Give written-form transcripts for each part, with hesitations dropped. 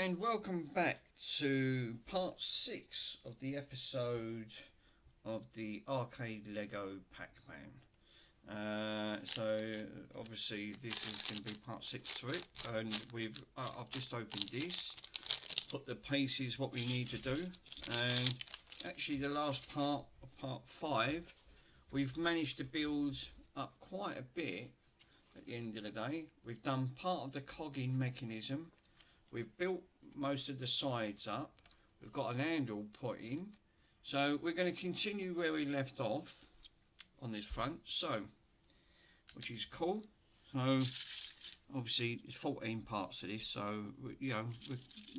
and welcome back to part 6 of the episode of the arcade Lego Pac-Man. So obviously this is going to be part 6 to it, and I've just opened this, put the pieces what we need to do, and actually the last part of part 5 we've managed to build up quite a bit. At the end of the day, we've done part of the cogging mechanism. We've built most of the sides up. We've got an handle put in. So we're going to continue where we left off on this front. So, which is cool. So, obviously, there's 14 parts to this. So, we're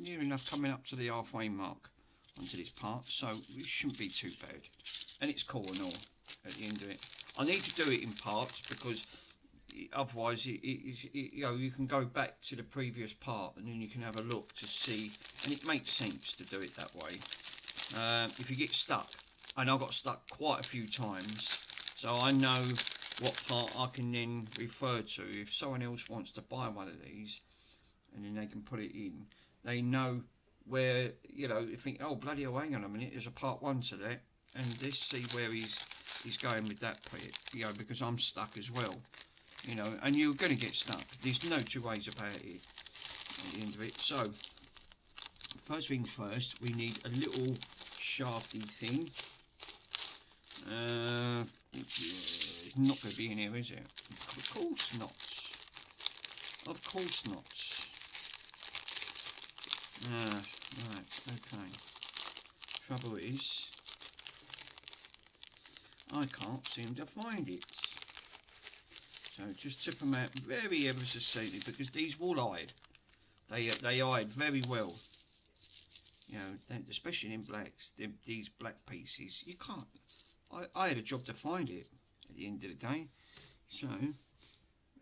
near enough coming up to the halfway mark onto this part. So, it shouldn't be too bad. And it's cool and all at the end of it. I need to do it in parts because otherwise you can go back to the previous part and then you can have a look to see, and it makes sense to do it that way. If you get stuck, and I got stuck quite a few times, so I know what part I can then refer to. If someone else wants to buy one of these and then they can put it in, they know where, you think, oh bloody hell, hang on a minute, there's a part 1 to that, and let's see where he's going with that bit, because I'm stuck as well. And you're going to get stuck. There's no two ways about it at the end of it. So, first things first, we need a little shafty thing. It's not going to be in here, is it? Of course not. Of course not. Right, okay. Trouble is, I can't seem to find it. So just tip them out very ever so slightly, because these will hide. They hide very well. Especially in blacks, these black pieces. You can't. I had a job to find it at the end of the day. So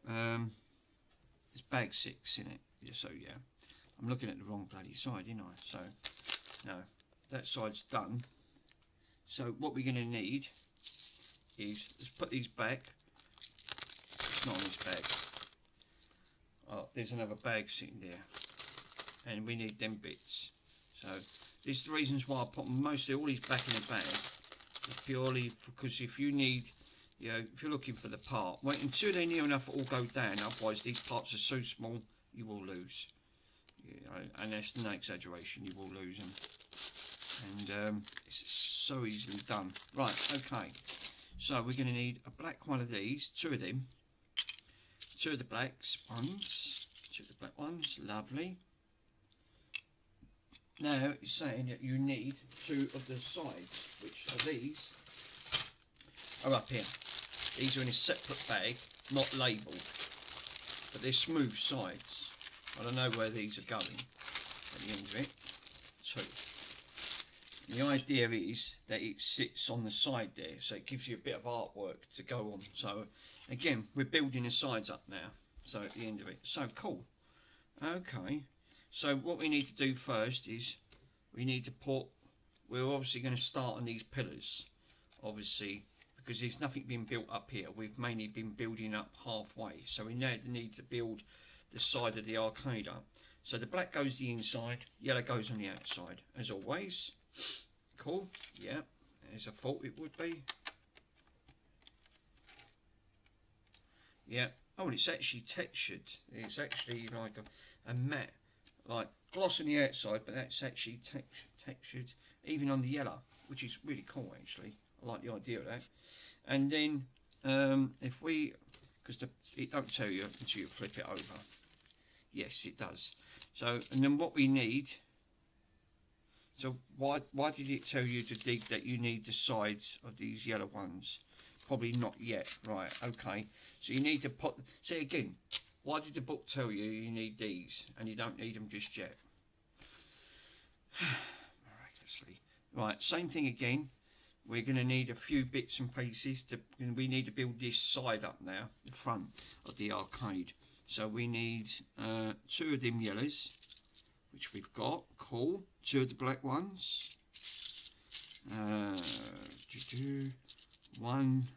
there's bag 6 in it. So yeah, I'm looking at the wrong bloody side, ain't I? So no, that side's done. So what we're going to need is, let's put these back. Not on this bag. Oh, there's another bag sitting there, and we need them bits. So these are the reasons why I put mostly all these back in the bag. It's purely because if you need, if you're looking for the part, wait until they're near enough, it all go down. Otherwise, these parts are so small, you will lose. And that's no exaggeration, you will lose them. And it's so easily done. Right, okay. So we're going to need a black one of these, 2 of them. 2 of the blacks ones, 2 of the black ones, lovely. Now it's saying that you need 2 of the sides, which are these, are up here. These are in a separate bag, not labelled, but they're smooth sides. I don't know where these are going at the end of it. 2. The idea is that it sits on the side there, so it gives you a bit of artwork to go on. So again, we're building the sides up now, so at the end of it. So cool. Okay, so what we need to do first is we need to we're obviously going to start on these pillars, obviously, because there's nothing been built up here. We've mainly been building up halfway, so we now need to build the side of the arcade up. So the black goes the inside, yellow goes on the outside, as always. Cool, yeah, as I thought it would be. Yeah, oh, and it's actually textured. It's actually like a matte, like gloss on the outside, but that's actually textured even on the yellow, which is really cool actually. I like the idea of that. And then if we, because it don't tell you until you flip it over. Yes, it does. So, and then what we need. So why did it tell you to dig that you need the sides of these yellow ones? Probably not yet. Right, okay. So you need to put... See again, why did the book tell you you need these and you don't need them just yet? Miraculously. Right, same thing again. We're going to need a few bits and pieces. We need to build this side up now, the front of the arcade. So we need 2 of them yellows, which we've got. Cool. 2 of the black ones. 1,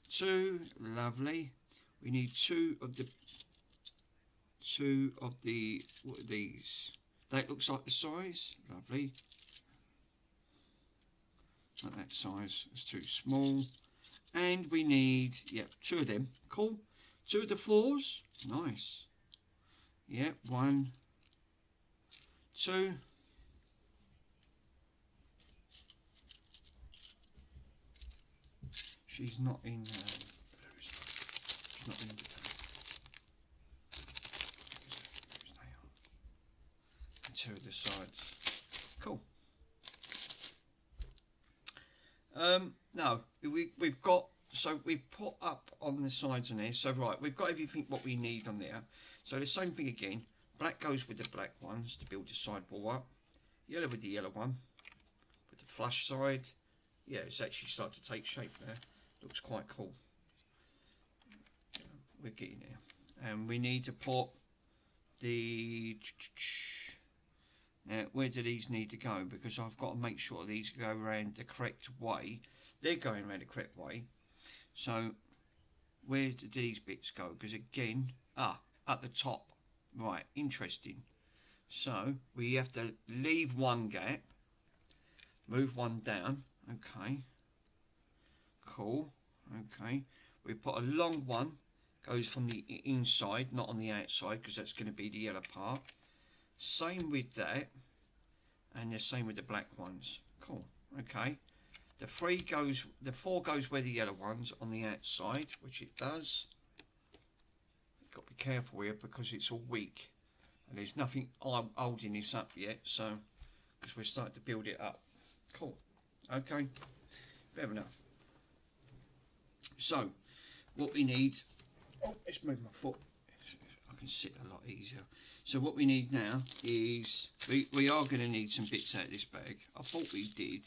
2, lovely. We need 2 of the 2 of the, what are these? That looks like the size. Lovely. Not that size, it's too small. And we need, yeah, 2 of them. Cool. 2 of the 4s. Nice. Yeah, 1, 2. She's not in. She's not in. And 2 of the sides. Cool. No, we've got, so we've put up on the sides on there. So right, we've got everything what we need on there. So the same thing again. Black goes with the black ones to build the sidewall up. Yellow with the yellow one. With the flush side. Yeah, it's actually starting to take shape there. Looks quite cool. Yeah, we're getting there. And we need to put the... where do these need to go? Because I've got to make sure these go around the correct way. They're going around the correct way. So where do these bits go? Because again, at the top. Right, interesting. So we have to leave one gap, move one down. Okay, cool. Okay, we put a long one, goes from the inside, not on the outside, because that's going to be the yellow part. Same with that, and the same with the black ones. Cool. Okay, the 4 goes where the yellow ones on the outside, which it does. Got to be careful here because it's all weak and there's nothing holding this up yet, so because we're starting to build it up. Cool. Okay, fair enough. So what we need, let's move my foot, I can sit a lot easier. So what we need now is we are going to need some bits out of this bag. I thought we did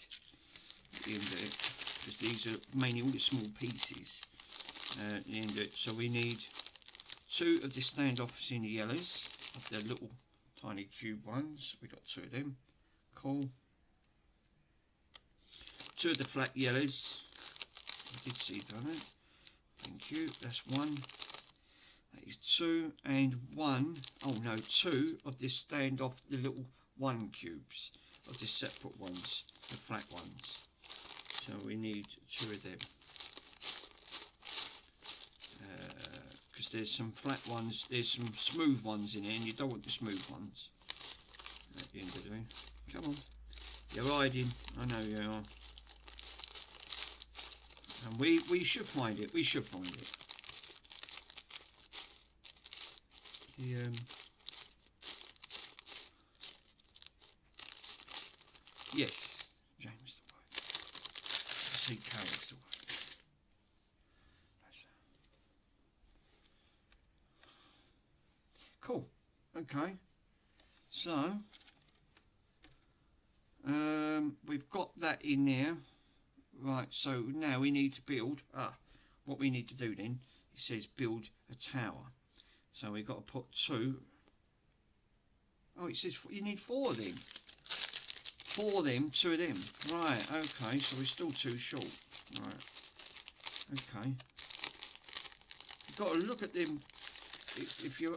at the end of it, because these are mainly all the small pieces at the end of it. So we need 2 of the standoffs in the yellows, of the little tiny cube ones. We got 2 of them. Cool. 2 of the flat yellows. I did see that. Thank you. That's 1. That is 2 and 1. Oh no, 2 of this standoff, the little 1 cubes of the separate ones, the flat ones. So we need 2 of them. Because there's some flat ones, there's some smooth ones in here, and you don't want the smooth ones at the end of the day. Come on, you're hiding, I know you are. And we should find it, we should find it. Yes, James the White. See Carrie's the White. Cool. Okay. So we've got that in there. Right, so now we need to build what we need to do then, it says build a tower. So we've got to put 2. Oh, it says you need 4 of them. 4 of them, 2 of them. Right, okay, so we're still 2 short. Right. Okay. You've got to look at them. If your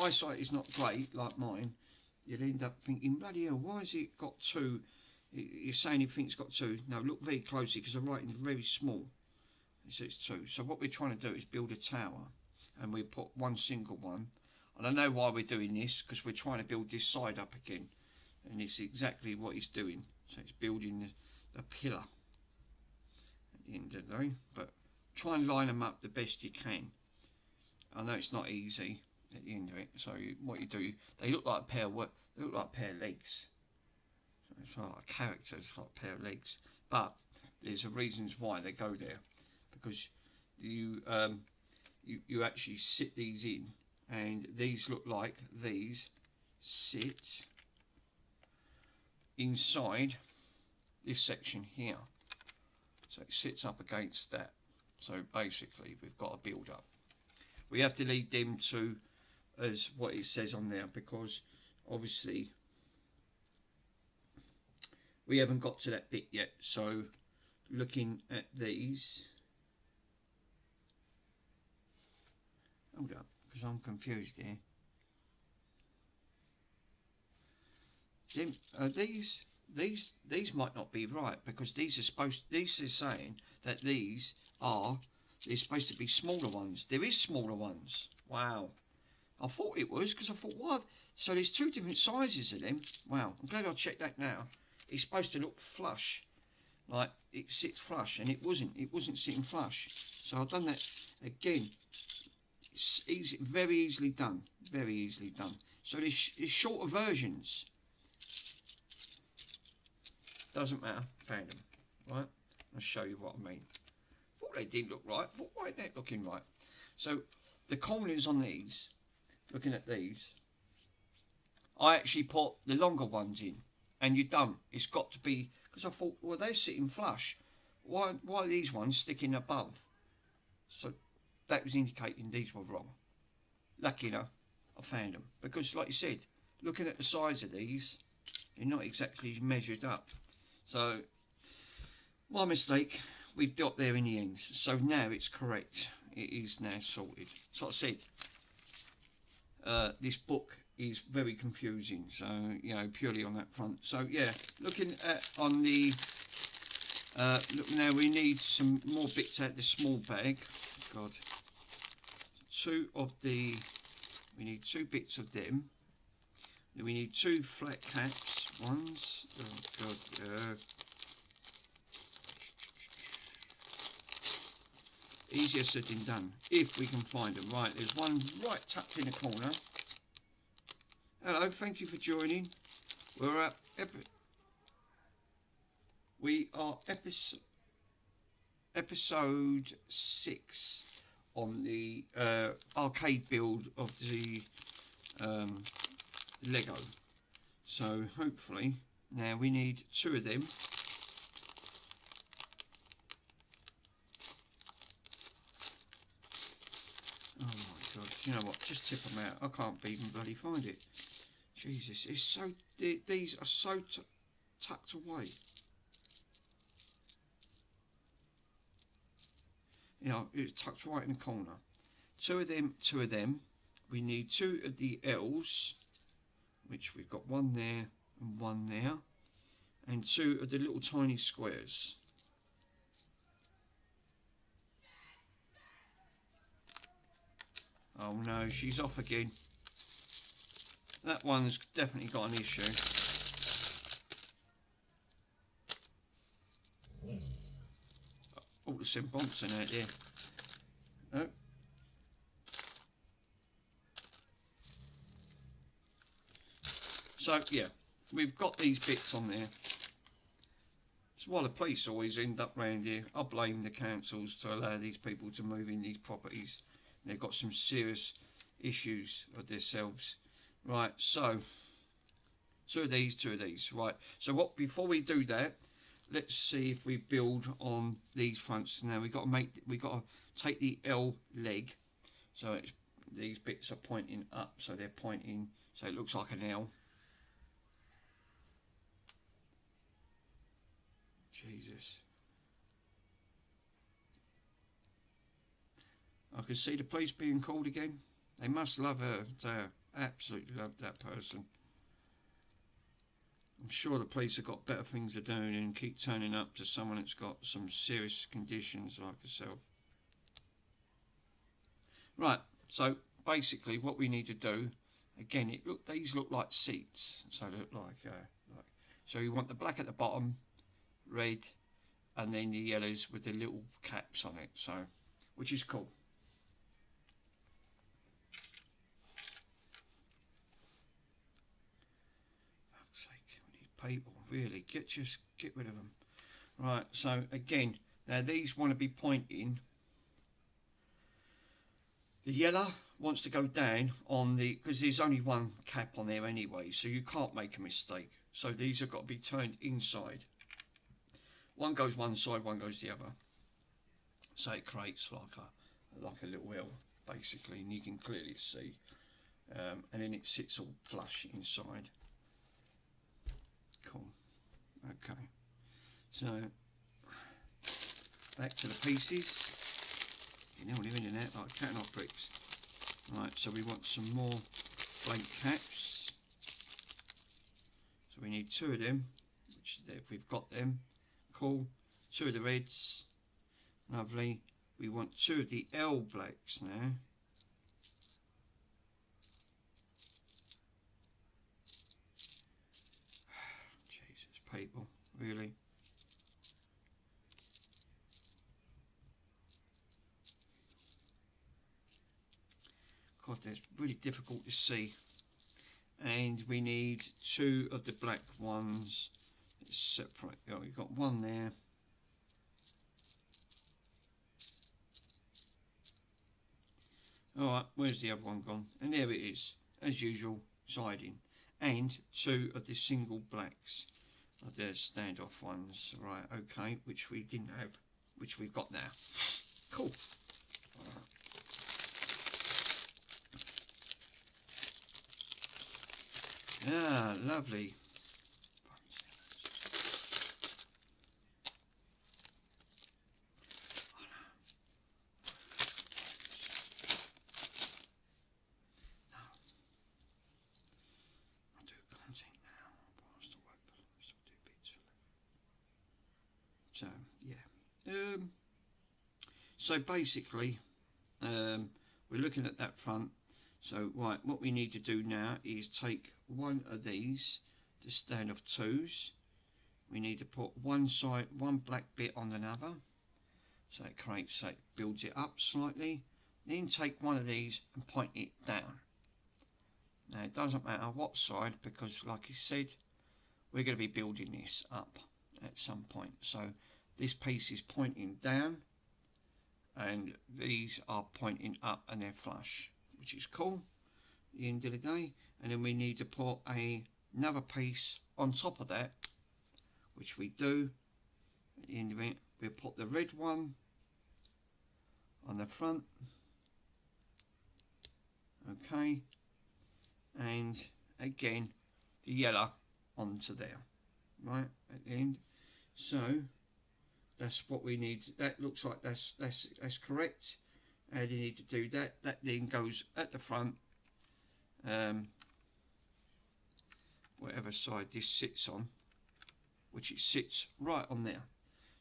eyesight is not great like mine, you'll end up thinking, bloody hell, why has it got 2? You're saying you think it's got 2. No, look very closely because the writing is very small. It says 2. So what we're trying to do is build a tower, and we put 1 single one. I don't know why we're doing this, because we're trying to build this side up again, and it's exactly what it's doing. So it's building the pillar at the end of the day, but try and line them up the best you can. I know it's not easy at the end of it. So what you do, they look like a pair of legs. So it's like a character, it's like a pair of legs. But there's reasons why they go there, because you actually sit these in, and these look like these sit inside this section here. So it sits up against that. So basically we've got to build up. We have to lead them to as what it says on there, because obviously we haven't got to that bit yet. So looking at these, hold up, because I'm confused here. these might not be right, because these are supposed. These is saying that these are. They're supposed to be smaller ones. There is smaller ones. Wow. I thought it was, because I thought, what? So there's two different sizes of them. Wow. I'm glad I checked that now. It's supposed to look flush, like it sits flush, and it wasn't. It wasn't sitting flush. So I've done that again. It's easy, very easily done. Very easily done. So there's shorter versions. Doesn't matter. Found them. Right. I'll show you what I mean. Thought they did look right. Thought, why ain't that looking right? So the corners on these, looking at these, I actually put the longer ones in, and you don't. It's got to be, because I thought, well, they're sitting flush. Why are these ones sticking above? So that was indicating these were wrong. Lucky enough, I found them, because like you said, looking at the size of these, they're not exactly measured up. So my mistake. We've got there in the end. So now it's correct. It is now sorted. So I said, this book is very confusing. So, you know, purely on that front. So yeah, looking at on the look, now we need some more bits out of the small bag. God, we need two bits of them. Then we need two flat caps ones. Oh God, easier said than done, if we can find them. Right, there's one right tucked in the corner. Hello, thank you for joining. We're at episode 6 on the arcade build of the Lego. So hopefully, now we need two of them. Oh my God, you know what, just tip them out. I can't even bloody find it. Jesus, it's so, these are so tucked away. You know, it's tucked right in the corner. Two of them. We need two of the L's, which we've got one there and one there. And two of the little tiny squares. Oh no, she's off again. That one's definitely got an issue. All the sim bouncing out there. Oh. So yeah, we've got these bits on there. It's why the police always end up round here. I blame the councils to allow these people to move in these properties. They've got some serious issues of themselves. Right, so two of these. Right, so what? Before we do that, let's see if we build on these fronts. Now we got to take the L leg. So these bits are pointing up, so they're pointing. So it looks like an L. Jesus. I can see the police being called again. They must love her. They absolutely love that person. I'm sure the police have got better things to do than keep turning up to someone that's got some serious conditions like herself. Right, so basically what we need to do, again, these look like seats. So they look like so you want the black at the bottom, red, and then the yellows with the little caps on it. So, which is cool. People, really, get rid of them. Right, so again, now these want to be pointing. The yellow wants to go down on the, because there's only one cap on there anyway, so you can't make a mistake. So these have got to be turned inside. One goes one side, one goes the other. So it creates like a little L, basically, and you can clearly see. And then it sits all flush inside. Cool. Okay. So back to the pieces. You know, they're in and out like cat and hot bricks. Right. So we want some more blank caps. So we we need 2 of them, which we've got them. Cool. 2 of the reds. Lovely. We want 2 of the L blacks now. Jesus, people, really. God, that's really difficult to see. And we need 2 of the black ones. Let's separate. Oh, we've got 1 there. Alright, where's the other one gone? And there it is, as usual, siding. And 2 of the single blacks. Oh, there's standoff ones. Right, okay, which we didn't have, which we've got now. Cool. Right. Ah, lovely. So yeah, so basically we're looking at that front. So right, what we need to do now is take 1 of these to stand off 2s. We need to put one black bit on another, so it creates, so it builds it up slightly. Then take 1 of these and point it down. Now it doesn't matter what side, because like I said, we're going to be building this up at some point. So this piece is pointing down and these are pointing up and they're flush, which is cool at the end of the day. And then we need to put another piece on top of that, which we do at the end of it. We'll put the red one on the front, okay, and again the yellow onto there, right at the end. So that's what we need. That looks like that's correct. And you need to do that. That then goes at the front, whatever side this sits on, which it sits right on there.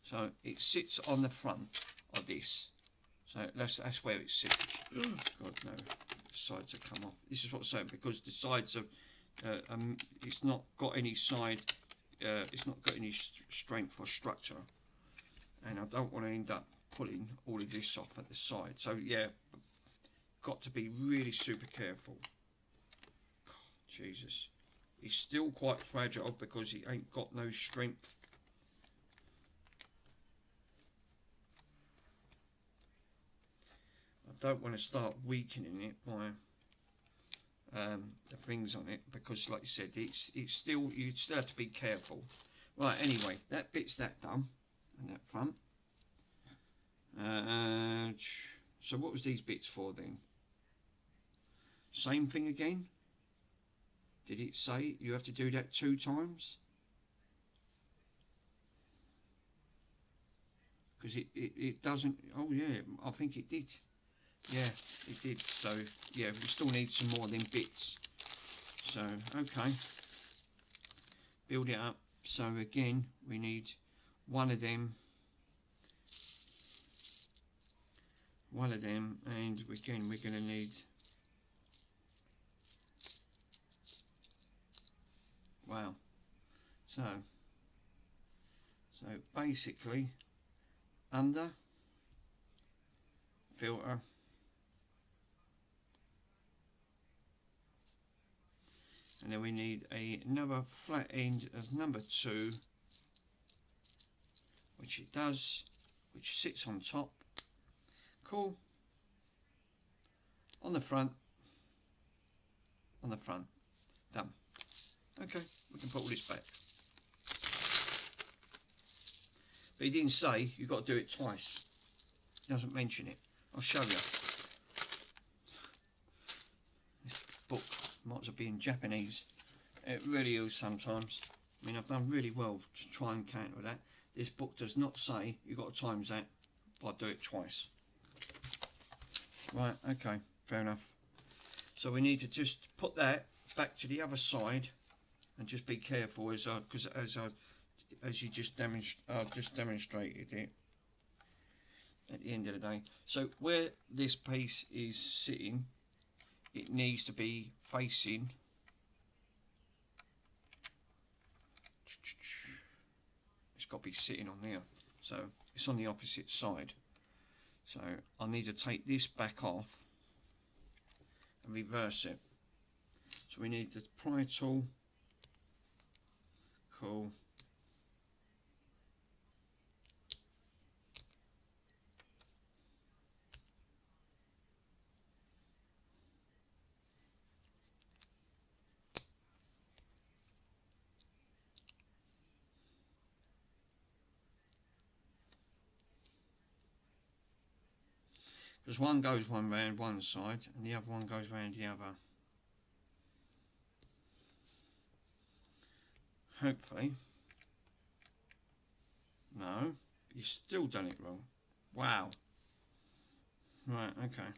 So it sits on the front of this. So that's where it sits. God no, the sides have come off. This is what I'm saying, because the sides are, it's not got any side, it's not got any strength or structure, and I don't want to end up pulling all of this off at the side. So yeah, got to be really super careful. God, Jesus, it's still quite fragile because it ain't got no strength. I don't want to start weakening it by the things on it, because like I said, it's still, you still have to be careful. Right, anyway, that bit's that done, and that front. So what was these bits for then? Same thing again? Did it say you have to do that 2 times? Because it doesn't, oh yeah, I think it did. Yeah, it did. So yeah, we still need some more of them bits. So okay, build it up. So again, we need 1 of them, and again we're going to need, wow. So basically, under, filter, and then we need another flat end of number 2, which it does, which sits on top. Cool. On the front, done. Okay, we can put all this back. But he didn't say you've got to do it twice. He doesn't mention it. I'll show you. This book might as well be in Japanese. It really is sometimes. I mean, I've done really well to try and counter that. This book does not say you've got to times that, but I do it twice. Right, okay, fair enough. So we need to just put that back to the other side, and just be careful as you just demonstrated it at the end of the day. So where this piece is sitting, it needs to be facing got to be sitting on there, so it's on the opposite side. So I need to take this back off and reverse it. So we need the pry tool. Cool. Because one goes round one side and the other one goes round the other. Hopefully. No, you still done it wrong. Wow. Right, okay.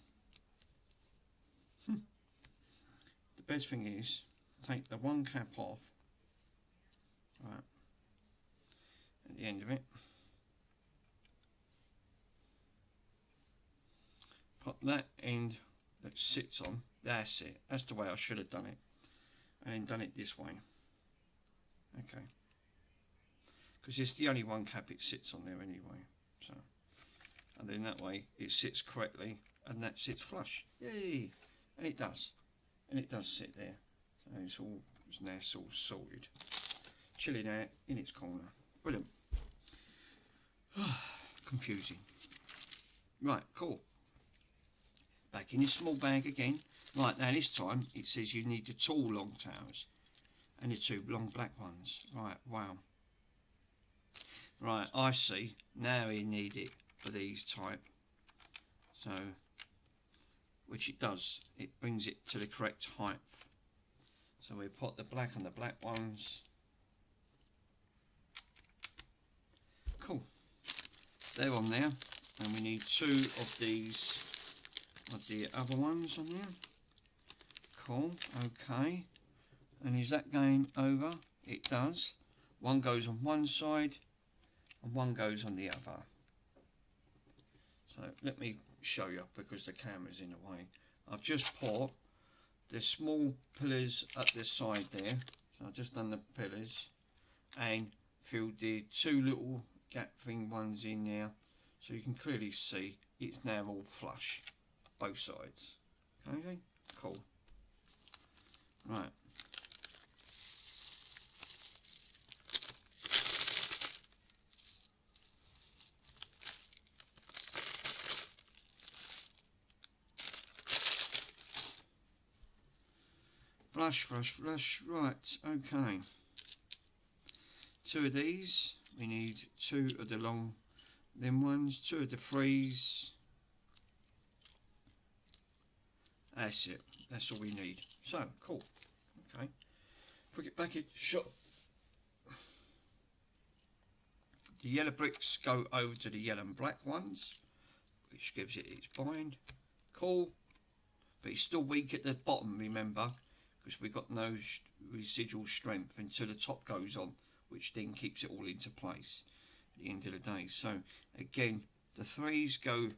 The best thing is, take the one cap off. Right. At the end of it. Put that end that sits on, that's it. That's the way I should have done it. And then done it this way. Okay. Because it's the only one cap it sits on there anyway. So, and then that way it sits correctly and that sits flush. Yay! And it does. And it does sit there. So it's now all sorted. Chilling out in its corner. Brilliant. Confusing. Right, cool. Back in this small bag again. Right, now this time it says you need the tall long towers and the two long black ones. Right, wow. Right, I see. Now you need it for these type. So, which it does. It brings it to the correct height. So we put the black on the black ones. Cool. They're on there. And we need two of these. Of the other ones on there. Cool, okay. And is that going over? It does. One goes on one side and one goes on the other. So let me show you because the camera's in the way. I've just put the small pillars up this side there. So I've just done the pillars and filled the two little gap thing ones in there. So you can clearly see it's now all flush. Both sides. Okay, cool. Right. Flush, flush, flush. Right, okay. Two of these. We need two of the long, them ones. Two of the threes. That's it. That's all we need. So, cool. Okay. Put it back in shot. The yellow bricks go over to the yellow and black ones, which gives it its bind. Cool. But it's still weak at the bottom, remember, because we've got no residual strength until the top goes on, which then keeps it all into place at the end of the day. So, again, the threes go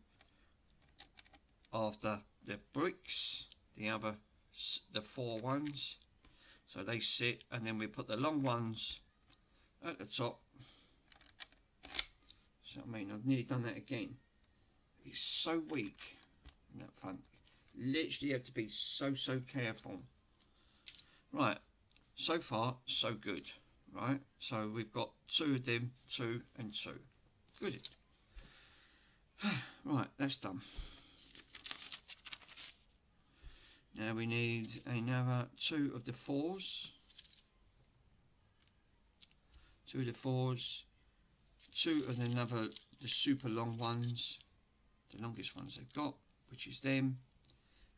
after the bricks, the four ones, so they sit, and then we put the long ones at the top. So I mean, I've nearly done that again. It's so weak in that front. Literally have to be so careful. Right, so far so good. Right, so we've got two of them, two and two. Good. Right, that's done. Now we need another two of the fours. Two of the fours. Two of the super long ones. The longest ones they've got, which is them.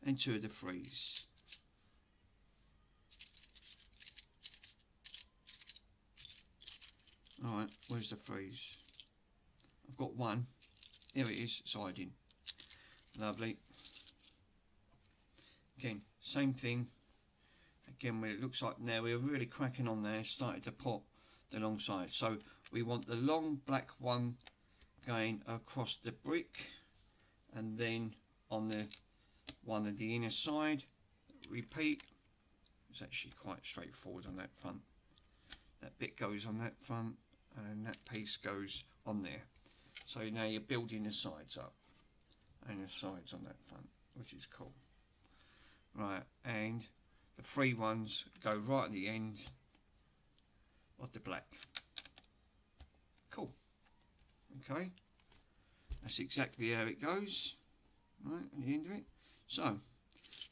And two of the threes. Alright, where's the threes? I've got one. Here it is, it's hiding. Lovely. Again, same thing. again, where it looks like now we're really cracking on there, started to put the long side. So we want the long black one going across the brick, and then on the one of the inner side, repeat. It's actually quite straightforward on that front. That bit goes on that front, and that piece goes on there. So now you're building the sides up, and the sides on that front, which is cool. Right, and the 3 ones go right at the end of the black. Cool. Okay, that's exactly how it goes. Right, at the end of it. So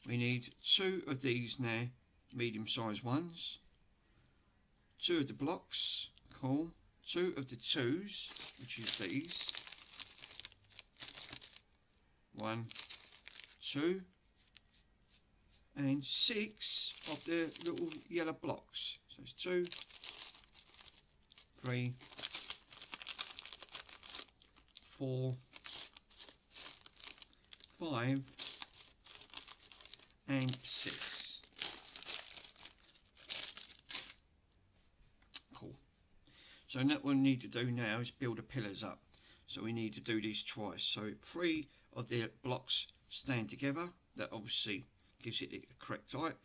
we need 2 of these now, medium-sized ones. 2 of the blocks. Cool. 2 of the 2s, which is these. 1, 2, and 6 of the little yellow blocks. So it's 2, 3, 4, 5, and 6. Cool. So what we need to do now is build the pillars up. So we need to do these twice. So 3 of the blocks stand together. That obviously gives it the correct height.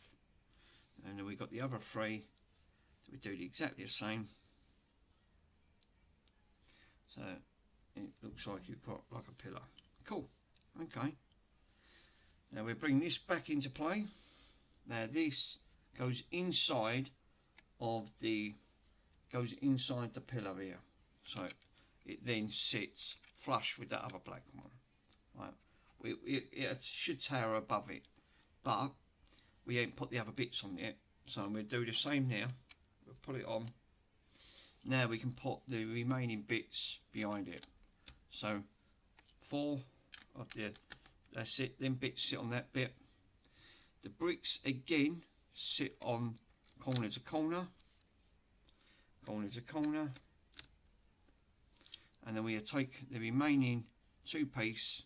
And then we've got the other 3 that we do exactly the same. So it looks like you've got like a pillar. Cool. Okay. Now we bring this back into play. Now this goes inside of the pillar here. So it then sits flush with that other black one. Right. It should tower above it, but we ain't put the other bits on yet. So we'll do the same now. We'll put it on. Now we can put the remaining bits behind it. So 4 of the, that's it, them bits sit on that bit. The bricks again sit on corner to corner, corner to corner, and then we'll take the remaining 2 piece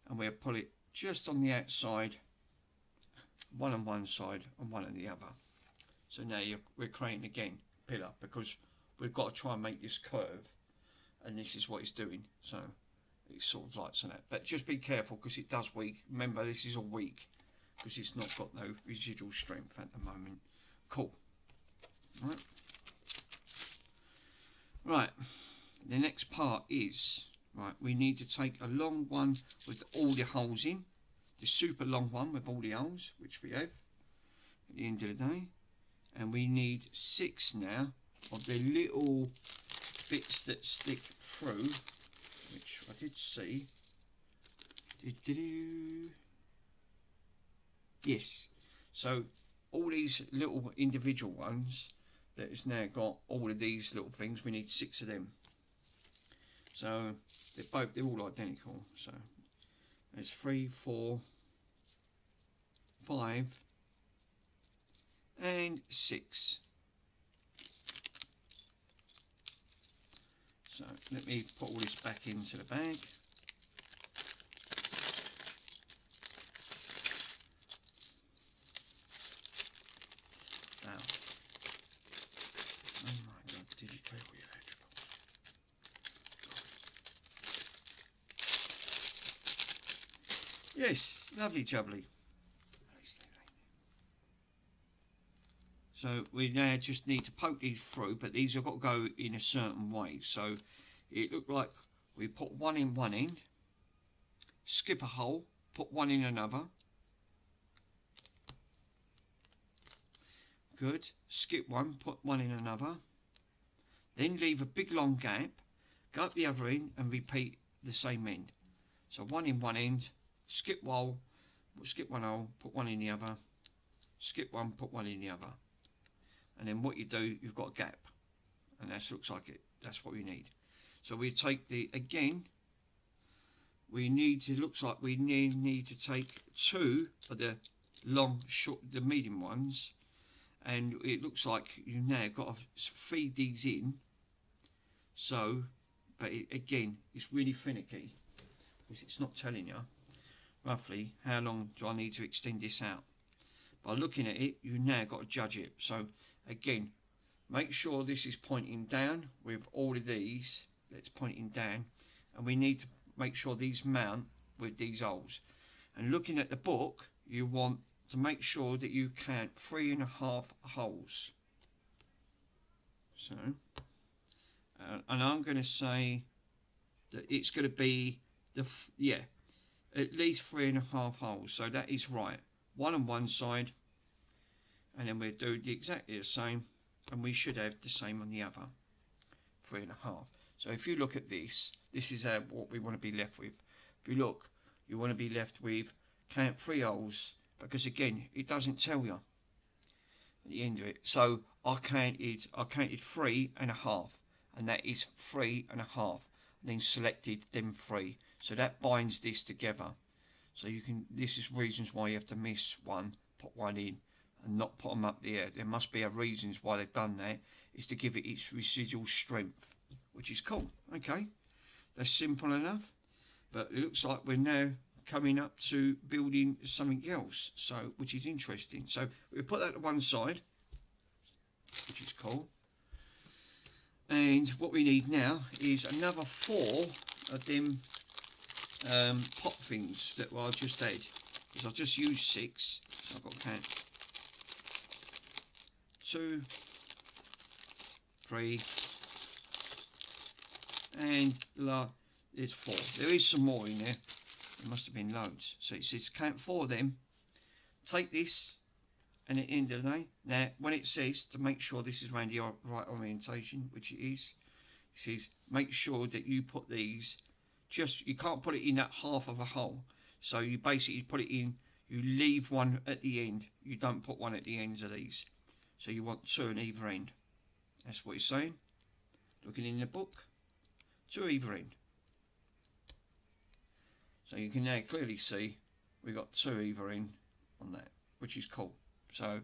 and we'll pull it just on the outside, one on one side and one on the other. So now we're creating again pillar, because we've got to try and make this curve, and this is what it's doing. So it's sort of like that, but just be careful because it does weak. Remember, this is a weak because it's not got no residual strength at the moment. Cool. Right, the next part is, right, we need to take a long one with all the holes in, the super long one with all the holes, which we have at the end of the day, and we need 6 now of the little bits that stick through, which I did see. Yes, so all these little individual ones that has now got all of these little things, we need 6 of them. So they're all identical. So there's 3, 4, 5, and 6. So let me put all this back into the bag. Now, oh my God, did you take all your electricals? Yes, lovely jubbly. So we now just need to poke these through, but these have got to go in a certain way. So it looked like we put one in one end, skip a hole, put one in another. Good. Skip one, put one in another. Then leave a big long gap, go up the other end and repeat the same end. So one in one end, skip one hole, put one in the other, skip one, put one in the other. And then what you do, you've got a gap, and that looks like it. That's what we need. So we take the, again, we need to, looks like we need to take 2 of the long, short, the medium ones, and it looks like you now got to feed these in. So, but again, it's really finicky because it's not telling you roughly how long do I need to extend this out. by looking at it, you now got to judge it. So again, make sure this is pointing down with all of these. That's pointing down, and we need to make sure these mount with these holes. And looking at the book, you want to make sure that you count 3.5 holes. So, and I'm going to say that it's going to be at least 3.5 holes. So that is right. One on one side, and then we'll do exactly the same, and we should have the same on the other. 3.5. So if you look at this, this is what we want to be left with. If you look, you want to be left with count 3 holes, because again, it doesn't tell you at the end of it. So I counted 3.5, and that is 3.5. And then selected them 3. So that binds this together. So you can. This is reasons why you have to miss one, put one in, and not put them up there. There must be a reasons why they've done that. Is to give it its residual strength, which is cool. Okay, that's simple enough. But it looks like we're now coming up to building something else. So which is interesting. So we'll put that to one side, which is cool. And what we need now is another 4 of them pop things that I just had, because I've just used 6, so I've got to count 2, 3, and there's 4. There is some more in there. There must have been loads. So it says count 4 of them. Take this, and at the end of the day, now when it says to make sure this is around the right orientation, which it is, it says make sure that you put these. You can't put it in that half of a hole. So you basically put it in, you leave one at the end. You don't put one at the ends of these. So you want 2 on either end. That's what it's saying. Looking in the book, 2 either end. So you can now clearly see we've got 2 either end on that, which is cool. So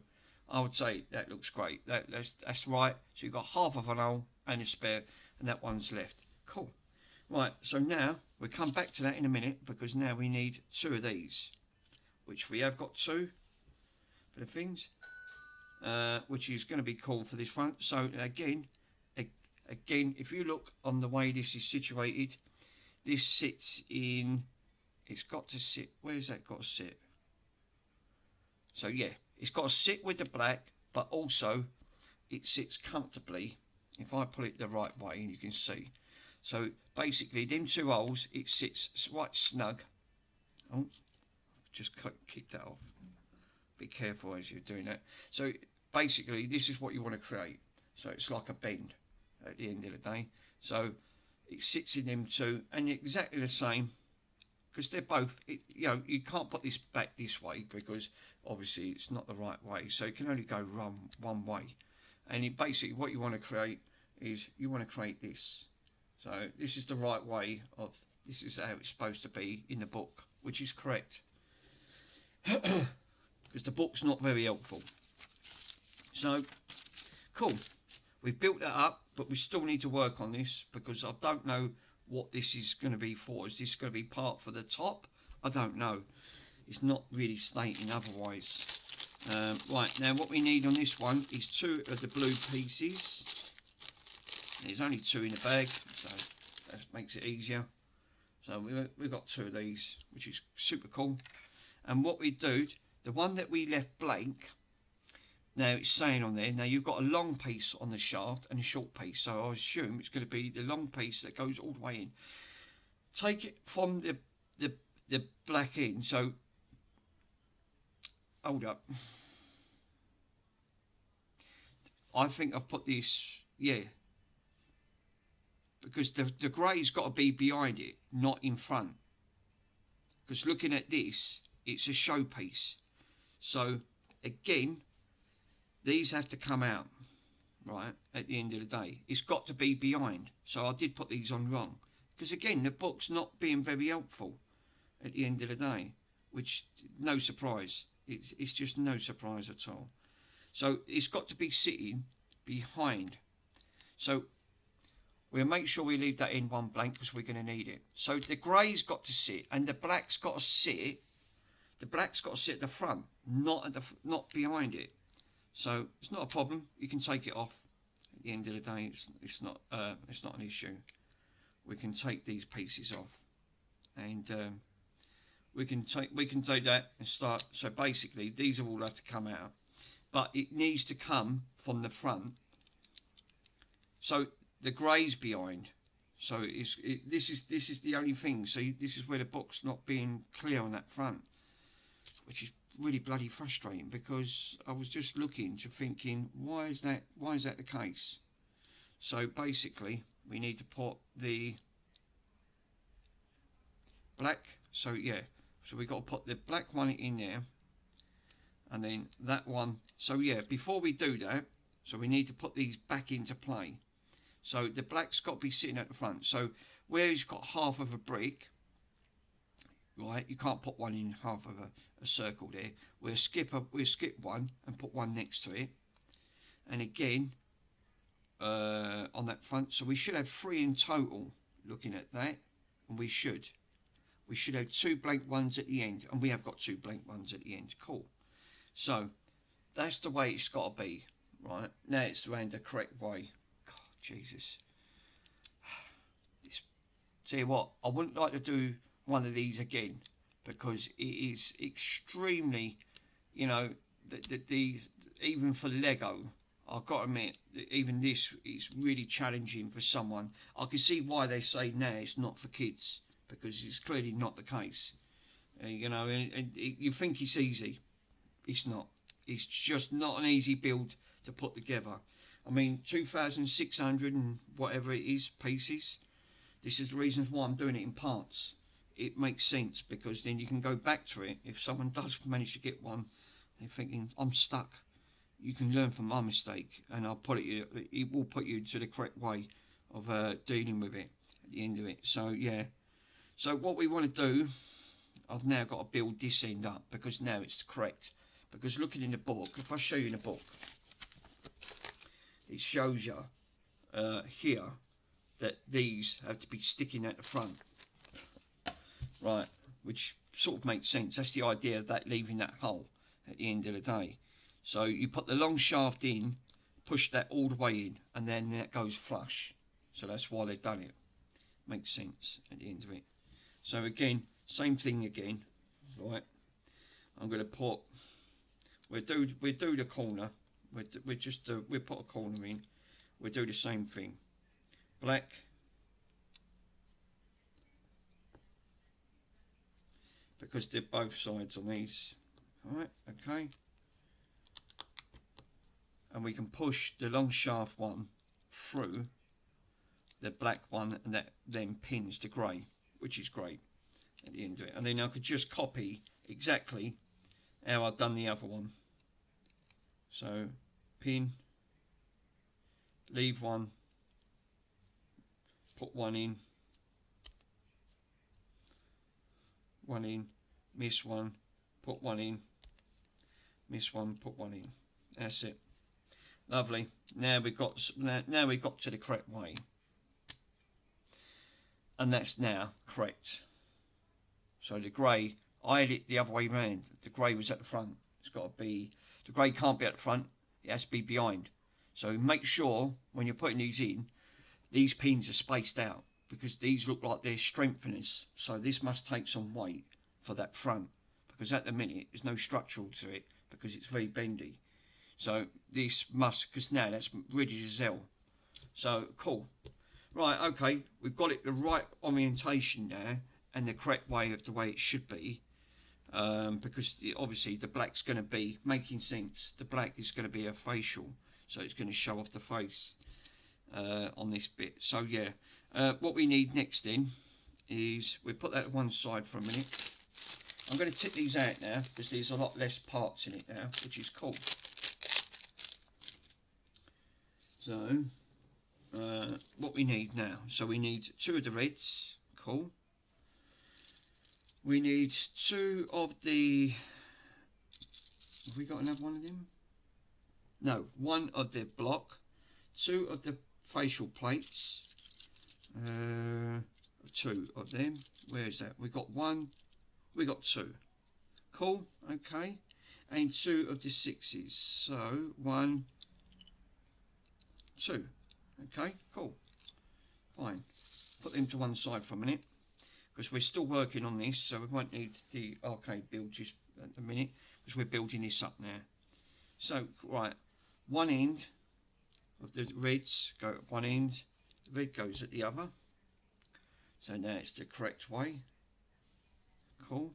I would say that looks great. That's right. So you've got half of an hole and a spare, and that one's left. Cool. Right, so now we'll come back to that in a minute, because now we need 2 of these, which we have got 2 for the things, which is going to be cool for this front. So again, if you look on the way this is situated, this sits in. It's got to sit. Where's that got to sit? So yeah, it's got to sit with the black, but also it sits comfortably. If I put it the right way, and you can see. So basically, them 2 holes, it sits right snug. Oh, just kick that off. Be careful as you're doing that. So basically, this is what you want to create. So it's like a bend at the end of the day. So it sits in them 2, and exactly the same, because they're both. You can't put this back this way, because obviously it's not the right way. So it can only go one way. And basically, what you want to create is you want to create this. So this is the right way of, this is how it's supposed to be in the book, which is correct. Because the book's not very helpful. So, cool. We've built that up, but we still need to work on this, because I don't know what this is going to be for. Is this going to be part for the top? I don't know. It's not really stating otherwise. Right, now what we need on this one is 2 of the blue pieces. There's only 2 in the bag, so that makes it easier. So we've got 2 of these, which is super cool. And what we do, the one that we left blank, now it's saying on there, now you've got a long piece on the shaft and a short piece. So I assume it's going to be the long piece that goes all the way in. Take it from the black end. So, hold up. I think I've put this, yeah. Because the grey's got to be behind it, not in front. Because looking at this, it's a showpiece. So, again, these have to come out, right, at the end of the day. It's got to be behind. So I did put these on wrong. Because, again, the book's not being very helpful at the end of the day. Which, no surprise. It's just no surprise at all. So, it's got to be sitting behind. So, we'll make sure we leave that in one blank, because we're going to need it. So the grey's got to sit, and the black's got to sit. the black's got to sit at the front, not behind it. So it's not a problem. You can take it off. At the end of the day, it's not an issue. We can take these pieces off, and we can take that and start. So basically, these are all have to come out, but it needs to come from the front. So the grey's behind. So this is the only thing. So this is where the book's not being clear on that front, which is really bloody frustrating, because I was just looking to thinking, why is that the case? So basically, we need to put the black. So yeah, so we got to put the black one in there, and then that one. So yeah, before we do that, so we need to put these back into play. So the black's got to be sitting at the front. So where it's got half of a brick, right? You can't put one in half of a circle there. We'll skip one and put one next to it. And again, on that front. So we should have 3 in total. Looking at that, and we should have 2 blank ones at the end, and we have got 2 blank ones at the end. Cool. So that's the way it's got to be, right? Now it's around the correct way. Jesus. Tell you what, I wouldn't like to do one of these again, because it is extremely, you know, these, even for Lego, I've got to admit, even this is really challenging for someone. I can see why they say now it's not for kids, because it's clearly not the case. You know, and you think it's easy. It's not. It's just not an easy build to put together. I mean, 2,600 and whatever it is pieces. This is the reason why I'm doing it in parts. It makes sense, because then you can go back to it. If someone does manage to get one, they're thinking, I'm stuck. You can learn from my mistake, and it will put you to the correct way of dealing with it at the end of it. So yeah. So what we want to do, I've now got to build this end up, because now it's correct. Because looking in the book, if I show you in the book, it shows you here that these have to be sticking at the front, right, which sort of makes sense. That's the idea of that, leaving that hole at the end of the day. So you put the long shaft in, push that all the way in, and then that goes flush. So that's why they've done it. Makes sense at the end of it. So again, same thing again, right? I'm going to put, we'll do the corner. We'll put a corner in. We'll do the same thing. Black. Because they're both sides on these. Alright, okay. And we can push the long shaft one through the black one, and that then pins the grey, which is great at the end of it. And then I could just copy exactly how I've done the other one. So pin, leave one, put one in, miss one, put one in, miss one, put one in. That's it. Lovely. Now we got to the correct way, and that's now correct. So the grey, I had it the other way round. The grey was at the front. It's got to be, the grey can't be at the front. It has to be behind. So make sure when you're putting these in, these pins are spaced out, because these look like they're strengtheners. So this must take some weight for that front, because at the minute there's no structural to it, because it's very bendy. So this must, because now that's rigid as hell. So cool. Right, okay, we've got it the right orientation now, and the correct way of the way it should be. Because obviously the black's going to be making sense. The black is going to be a facial, so it's going to show off the face on this bit. So yeah, what we need next then is we put that to one side for a minute. I'm going to tip these out now, because there's a lot less parts in it now, which is cool. So what we need now, so we need 2 of the reds. Cool. We need 2 of the, have we got another one of them? No, 1 of the block, 2 of the facial plates, 2 of them. Where is that? We got 1, we got 2. Cool, okay. And 2 of the 6s. So 1, 2. Okay, cool. Fine. Put them to one side for a minute, because we're still working on this, so we won't need the arcade build just at the minute, because we're building this up now. So, right, one end of the reds go at one end, the red goes at the other. So now it's the correct way. Cool.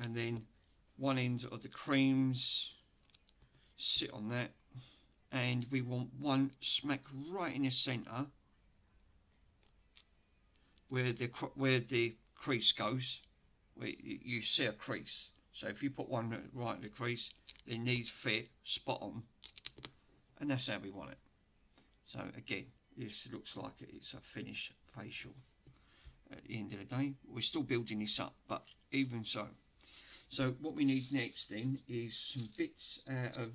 And then one end of the creams sit on that, and we want one smack right in the centre where the crease goes, where you see a crease. So if you put one right in the crease, then these fit spot on, and that's how we want it. So again, this looks like it's a finished facial. At the end of the day, we're still building this up, but even so. So what we need next then is some bits out of,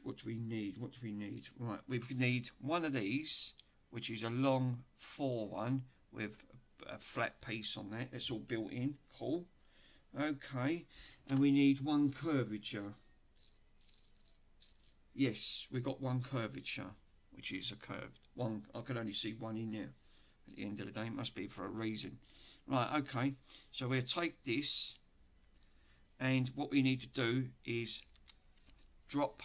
what do we need? What do we need? Right, we need one of these, which is a long 4 one with a flat piece on that. That's all built in. Cool. Okay, and we need one curvature. Yes, we got one curvature, which is a curved one. I can only see one in there. At the end of the day, it must be for a reason. Right, okay, so we'll take this, and what we need to do is drop,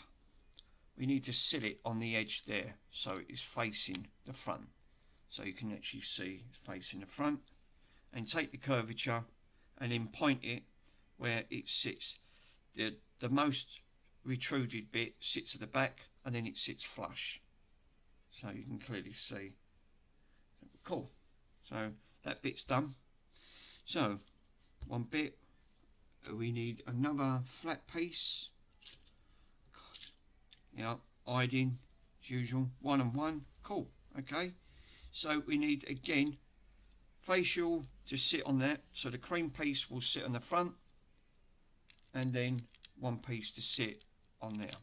we need to sit it on the edge there, so it's facing the front. So you can actually see it's facing the front, and take the curvature and then point it where it sits. The most retruded bit sits at the back, and then it sits flush. So you can clearly see. Cool. So that bit's done. So one bit, we need another flat piece. Yeah, iodine as usual. 1 and 1. Cool. Okay. So we need again facial to sit on that. So the cream piece will sit on the front, and then one piece to sit on there.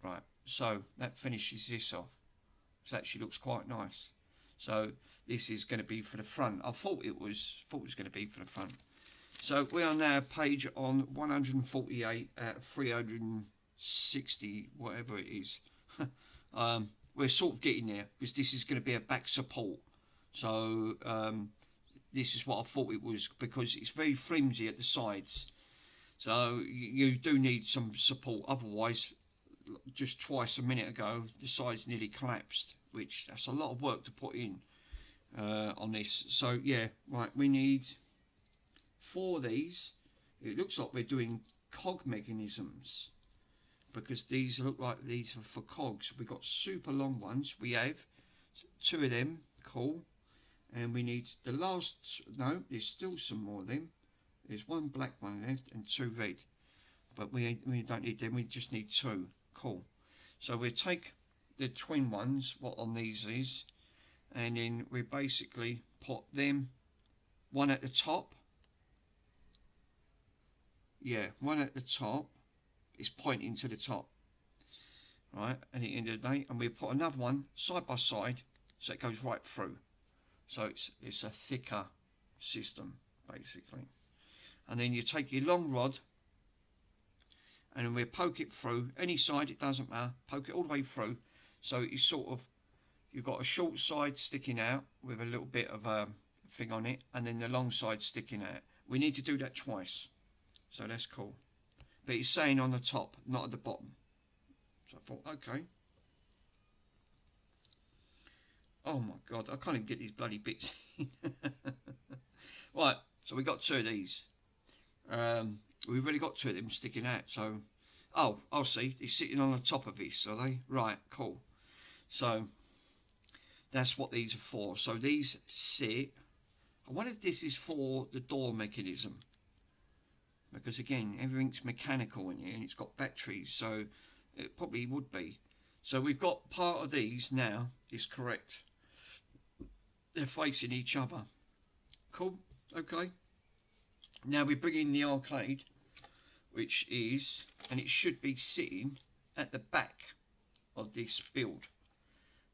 Right. So that finishes this off. This actually looks quite nice. So this is going to be for the front. I thought it was going to be for the front. So we are now page on 148 out of 360, whatever it is. We're sort of getting there, because this is going to be a back support. So this is what I thought it was, because it's very flimsy at the sides. So you do need some support. Otherwise, just twice a minute ago, the sides nearly collapsed, which that's a lot of work to put in on this. So yeah, right, we need 4 of these. It looks like we're doing cog mechanisms, because these look like these are for cogs. We've got super long ones. We have 2 of them. Cool. And we need the last, no, there's still some more of them. There's 1 black one left and 2 red, but we don't need them. We just need 2. Cool. So we'll take the twin ones, what on these is, and then we basically put them, one at the top. Yeah, one at the top is pointing to the top, right, at the end of the day, and we put another one side by side, so it goes right through. So it's a thicker system basically. And then you take your long rod, and then we poke it through any side, it doesn't matter, poke it all the way through, so it's sort of, you've got a short side sticking out with a little bit of a thing on it, and then the long side sticking out. We need to do that twice, so that's cool. But it's saying on the top, not at the bottom. So I thought, okay. Oh my god, I can't even get these bloody bits in. Right, so we got 2 of these. We've already got 2 of them sticking out, so oh, I'll see, they're sitting on the top of this, are they? Right, cool. So that's what these are for. So these sit, I wonder if this is for the door mechanism, because again, everything's mechanical in here and it's got batteries, so it probably would be. So we've got part of these now is correct. They're facing each other. Cool, okay. Now we bring in the arcade, which is, and it should be sitting at the back of this build,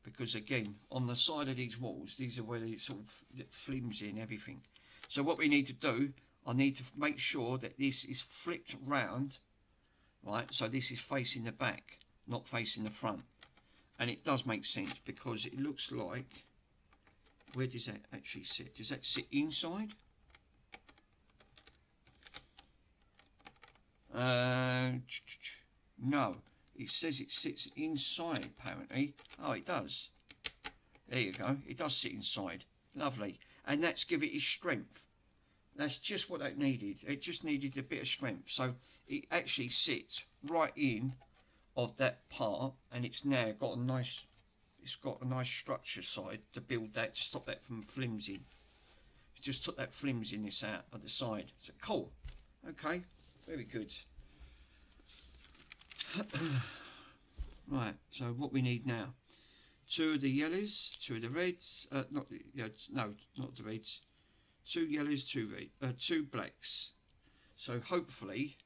because again, on the side of these walls, these are where it's sort of flimsy and everything. So what we need to do, I need to make sure that this is flipped round, right? So this is facing the back, not facing the front. And it does make sense because it looks like, where does that actually sit? Does that sit inside? No, it says it sits inside apparently. Oh, it does. There you go. It does sit inside. Lovely. And that's give it its strength. That's just what it needed. It just needed a bit of strength. So it actually sits right in of that part, and it's now got a nice, it's got a nice structure side to build that, to stop that from flimsing. It just took that flimsiness out of the side. So cool. Okay, very good. Right, so what we need now, 2 of the yellows, 2 of the reds, not the reds, 2 yellows, 2 blacks. So hopefully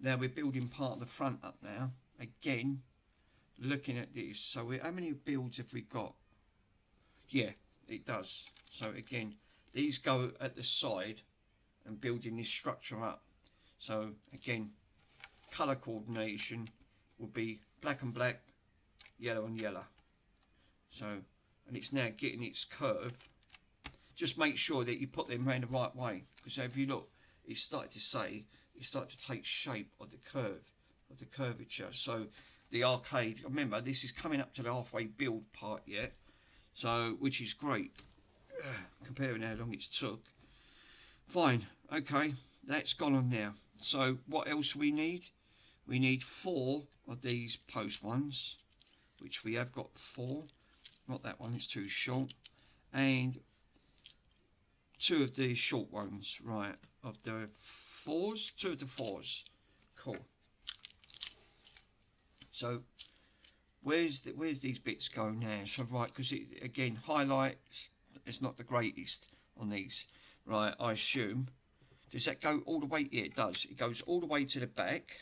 now we're building part of the front up now. Again, looking at this, so how many builds have we got? Yeah, it does. So again, these go at the side and building this structure up. So again, colour coordination will be black and black, yellow and yellow. So, and it's now getting its curve. Just make sure that you put them around the right way, because if you look, it's starting to take shape of the curve, of the curvature. So the arcade, remember this is coming up to the halfway build part yet, so which is great comparing how long it's took. Fine, okay, that's gone on now. So what else we need? We need 4 of these post ones, which we have got 4. Not that one, it's too short. And 2 of the short ones, right, of the 4s, 2 of the 4s. Cool. So where's these bits go now? So right, because again, highlights, it's not the greatest on these. Right, I assume. Does that go all the way? Yeah, it does. It goes all the way to the back.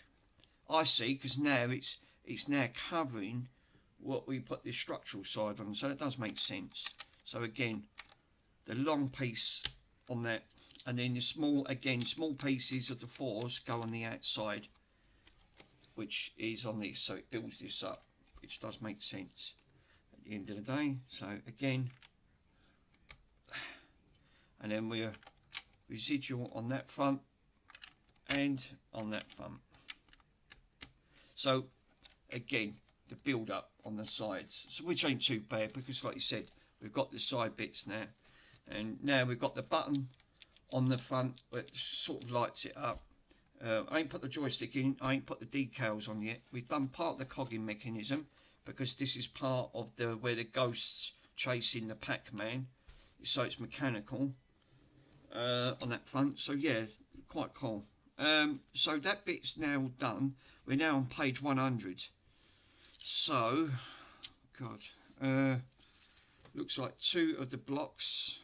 I see, because now it's now covering what we put the structural side on, so that does make sense. So again, the long piece on that, and then the small pieces of the 4s go on the outside, which is on this, so it builds this up, which does make sense at the end of the day. So again, and then we're residual on that front and on that front. So again, the build up on the sides, so which ain't too bad, because like you said, we've got the side bits now, and now we've got the button on the front that sort of lights it up. I ain't put the joystick in, I ain't put the decals on yet. We've done part of the cogging mechanism, because this is part of the where the ghosts chasing the Pac-Man, so it's mechanical on that front. So yeah, quite cool. So that bit's now done. We're now on page 100. So, God, looks like 2 of the blocks,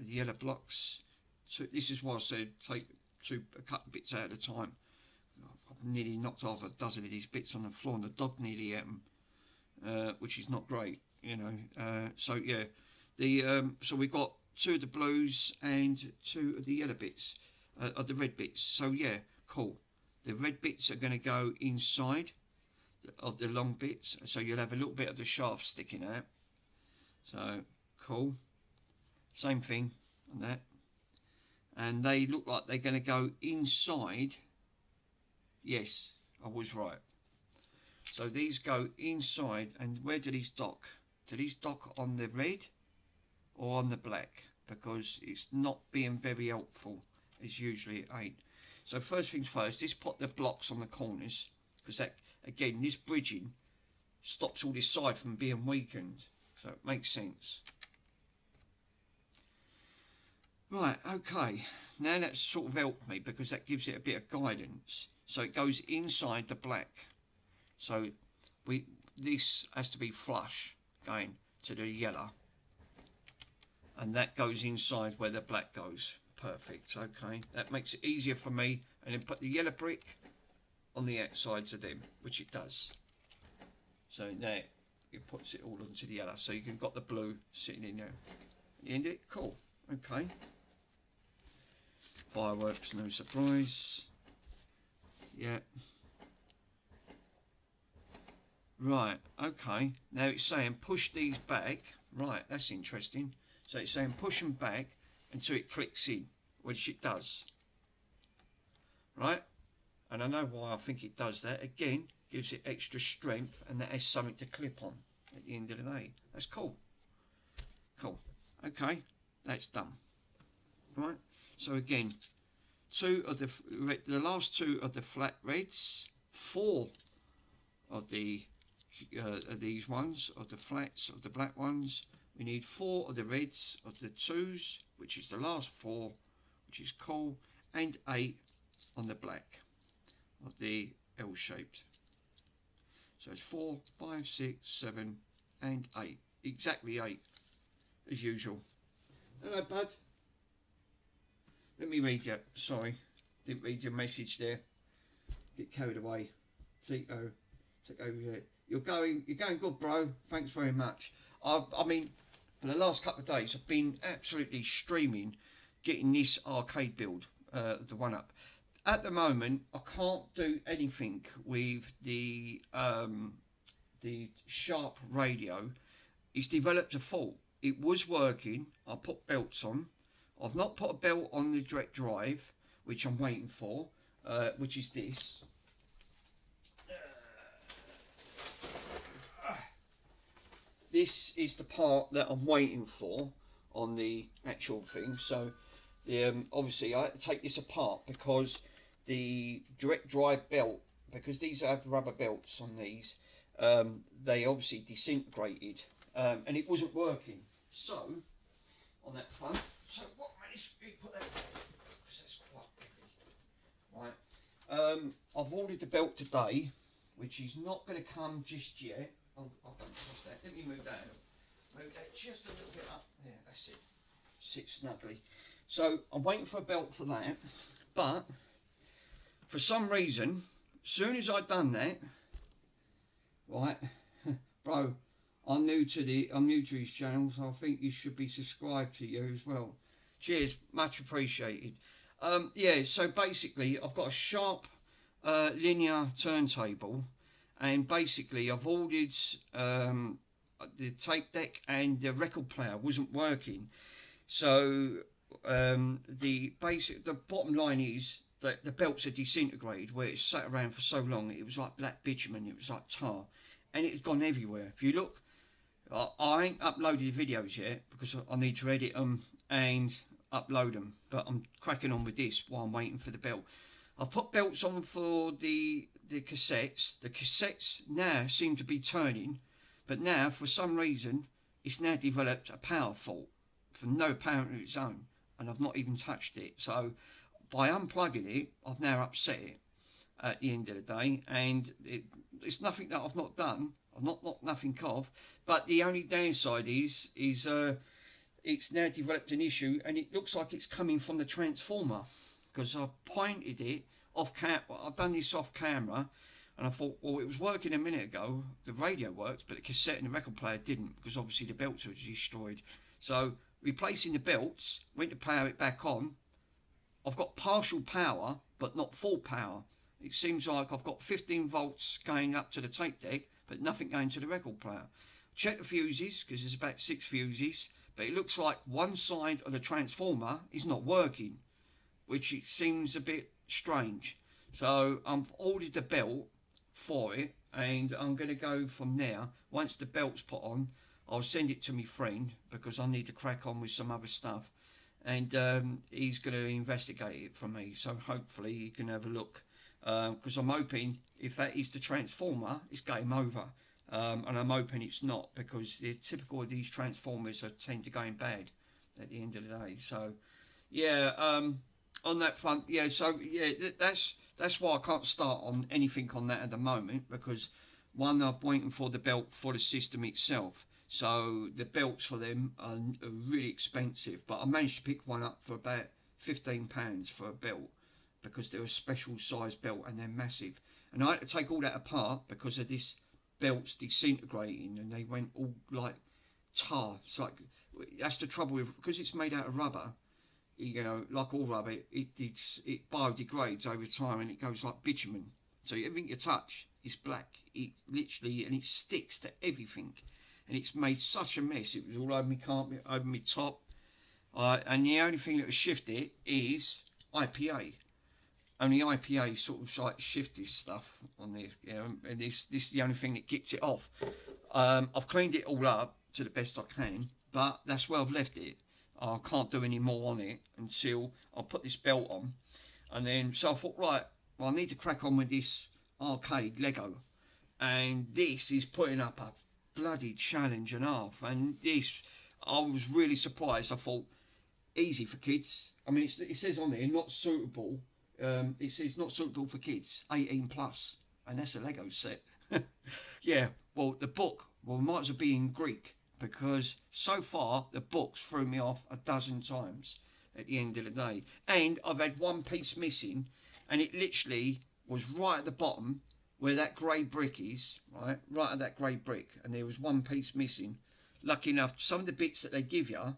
the yellow blocks. So this is why I said take a couple bits out at a time. I've nearly knocked off a dozen of these bits on the floor, and the dog nearly ate them, which is not great, you know. So yeah, so we've got 2 of the blues and 2 of the yellow bits, of the red bits. So yeah, cool. The red bits are going to go inside of the long bits, so you'll have a little bit of the shaft sticking out. So cool. Same thing on that. And they look like they're going to go inside. Yes, I was right. So these go inside, and where do these dock? Do these dock on the red or on the black? Because it's not being very helpful, as usually it ain't. So first things first, just put the blocks on the corners, because that, again, this bridging stops all this side from being weakened, so it makes sense. Right, okay, now that's sort of helped me, because that gives it a bit of guidance. So it goes inside the black, so this has to be flush going to the yellow, and that goes inside where the black goes. Perfect, okay, that makes it easier for me. And then put the yellow brick on the outsides of them, which it does. So now it puts it all onto the yellow, so you can got the blue sitting in there. End it, cool. Okay. Fireworks, no surprise. Yeah. Right, okay. Now it's saying push these back. Right, that's interesting. So it's saying push them back until it clicks in, which it does. Right? And I know why I think it does that. Again, gives it extra strength, and that has something to clip on at the end of the day. That's cool. Cool. Okay, that's done. Right? So again, two of the last two of the flat reds, four of the these ones, of the flats, of the black ones. We need four of the reds of the twos, which is the last four, which is cool, and 8 on the black of the L-shaped. So it's 4, 5, 6, 7, and 8. Exactly 8, as usual. Hello, bud. Let me read you. Sorry, didn't read your message there. Get carried away. Take over there. You're going good, bro. Thanks very much. I mean, for the last couple of days, I've been absolutely streaming, getting this arcade build, the one up. At the moment, I can't do anything with the Sharp radio. It's developed a fault. It was working. I put belts on. I've not put a belt on the direct drive, which I'm waiting for, which is this. This is the part that I'm waiting for on the actual thing. So, obviously, I had to take this apart because the direct drive belt, because these have rubber belts on these, they obviously disintegrated, and it wasn't working. So, on that front, so what managed to put that? Because that's quite heavy. Right. I've ordered the belt today, which is not going to come just yet. Oh, I've done that. Let me move that out. Move that just a little bit up. There, that's it. Sit snugly. So I'm waiting for a belt for that, but for some reason, as soon as I've done that, right, bro, I'm new to his channel, so I think you should be subscribed to you as well. Cheers, much appreciated. Yeah, so basically, I've got a Sharp linear turntable. And basically, I've ordered the tape deck, and the record player wasn't working. So the bottom line is that the belts are disintegrated, where it's sat around for so long. It was like black bitumen. It was like tar, and it's gone everywhere. If you look, I ain't uploaded the videos yet because I need to edit them and upload them. But I'm cracking on with this while I'm waiting for the belt. I've put belts on for the cassettes. The cassettes now seem to be turning, but now for some reason it's now developed a power fault for no power of its own, and I've not even touched it. So by unplugging it, I've now upset it at the end of the day, and it's nothing that I've not done. I've not knocked nothing off, but the only downside is it's now developed an issue, and it looks like it's coming from the transformer. Because I pointed it off I've done this off camera, and I thought, well, it was working a minute ago. The radio works, but the cassette and the record player didn't, because obviously the belts were destroyed. So replacing the belts, went to power it back on. I've got partial power, but not full power. It seems like I've got 15 volts going up to the tape deck, but nothing going to the record player. Check the fuses, because there's about 6 fuses, but it looks like one side of the transformer is not working, which it seems a bit strange. So I've ordered the belt for it, and I'm going to go from there. Once the belt's put on, I'll send it to my friend, because I need to crack on with some other stuff, and he's going to investigate it for me. So hopefully he can have a look, because I'm hoping if that is the transformer, it's game over. And I'm hoping it's not, because the typical of these transformers tend to go bad at the end of the day. So yeah, on that front, yeah, so yeah, that's why I can't start on anything on that at the moment, because one, I'm waiting for the belt for the system itself. So the belts for them are really expensive, but I managed to pick one up for about £15 for a belt, because they're a special size belt and they're massive. And I had to take all that apart because of this belts disintegrating and they went all like tar. It's like, that's the trouble with, because it's made out of rubber, you know, like all rubber, it biodegrades over time and it goes like bitumen. So everything you touch is black. It literally, and it sticks to everything. And it's made such a mess. It was all over my carpet, over my top. And the only thing that will shift it is IPA. Only IPA sort of like shift this stuff on this. You know, and this is the only thing that kicks it off. I've cleaned it all up to the best I can, but that's where I've left it. I can't do any more on it until I put this belt on. And then, so I thought, right, well, I need to crack on with this arcade Lego. And this is putting up a bloody challenge and a half. And this, I was really surprised. I thought, easy for kids. I mean, it says on there, not suitable. It says not suitable for kids, 18 plus. And that's a Lego set. Yeah, well, the book, well, might as well be in Greek. Because so far the books threw me off a dozen times at the end of the day, and I've had one piece missing, and it literally was right at the bottom where that grey brick is, right at that grey brick, and there was one piece missing. Lucky enough, some of the bits that they give you,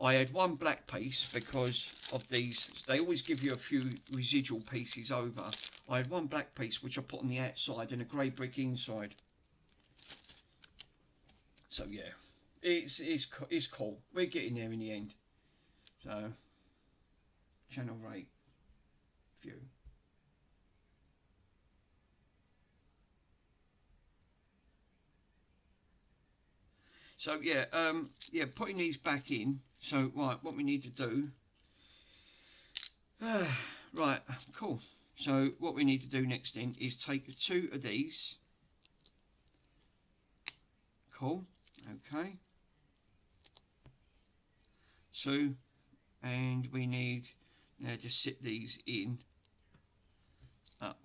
I had one black piece because of these. They always give you a few residual pieces over. I had one black piece which I put on the outside and a grey brick inside. So yeah, it's cool. We're getting there in the end. So, channel rate, view. So yeah, putting these back in. So right, what we need to do. Right, cool. So what we need to do next then is take 2 of these. Cool. Okay, so, and we need now to sit these in up,